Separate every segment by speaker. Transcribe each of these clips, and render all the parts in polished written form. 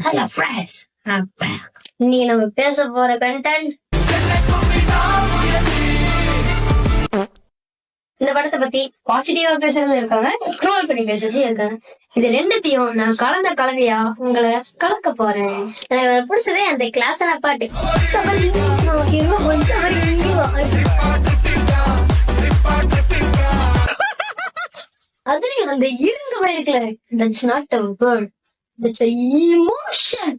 Speaker 1: Hello friends, I'm back. இன்னைக்கு நம்ம பேச போற கண்டென்ட் இந்த படத்தை பத்தி பாசிட்டிவா பேசுறது இருக்காங்க, ட்ரோல் பண்ணி பேசுறது இருக்காங்க. இது ரெண்டுத்தையும் நான் கலந்த கலவையா உங்களை கலக்க போறேன். எனக்கு பிடிச்சதே அந்த கிளாஸ் பாட்டு. அதுலயும் அந்த இருங்க வயலுக்குல that's not a word, that's a emotion.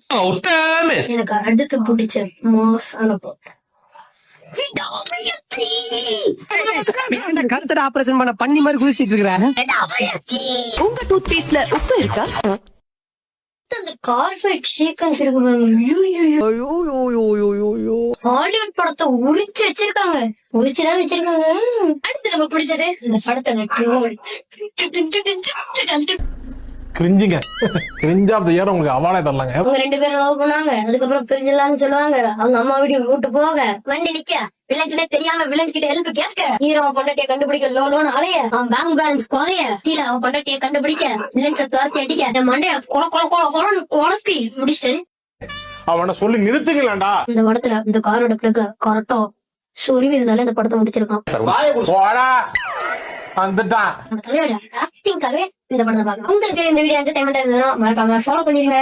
Speaker 1: எனக்கு அடுத்து பிடிச்ச மோசமான பாட்டு
Speaker 2: கருத்தட ஆபரேஷன் பண்ண பண்ணி மாதிரி குதிச்சிட்டு இருக்கிறேன்.
Speaker 3: உங்க டூத் பேஸ்ட்ல உப்பு இருக்கா?
Speaker 1: அந்த கார்பெட் சீக்வன்ஸ் இருக்கு ஹாலிவுட் படத்தை உரிச்சு வச்சிருக்காங்க, உரிச்சுதான் வச்சிருக்காங்க. அடுத்து நம்ம பிடிச்சது இந்த படத்தை ட்ரோல்.
Speaker 4: கிரிஞ்சிங்க கிரிஞ்ச் ஆஃப் தி இயர் உங்களுக்கு அவார்டே தரலாங்க.
Speaker 1: அவங்க ரெண்டு பேரும் லவ் பண்ணாங்க, அதுக்கப்புறம் பிரிஞ்சலாம்னு சொல்லுவாங்க. அவங்க அம்மா வீட்டுக்கு கூட்டு போக வண்டி நிக்க வில்லன்ஸ்னே தெரியாம வில்லன்ஸ் கிட்ட ஹெல்ப் கேட்க ஹீரோ அவன் பொண்டாட்டிய கண்டுபிடிக்க லோன் அலைய அவன் பேங்க் பேலன்ஸ் குறைய சீல அவன் பொண்டாட்டிய கண்டுபிடிக்க வில்லன்ஸ துரத்தி அடிக்க மண்டைய கொல கொல கொல கொலன்னு குழப்பி முடிச்சிட்டு
Speaker 4: அவனை சொல்லி நிறுத்துங்களா.
Speaker 1: இந்த படத்துல இந்த காரோட பிளக்க கரெக்டா சொருவி இருந்தாலே இந்த படத்தை முடிச்சிருக்கான். தலையோட ஆக்டிங்காகவே இந்த படத்தை பாக்கலாம். உங்களுக்கு இந்த வீடியோ என்டர்டைன்மெண்டா இருந்ததுன்னா மறக்காம ஃபாலோ பண்ணிருங்க.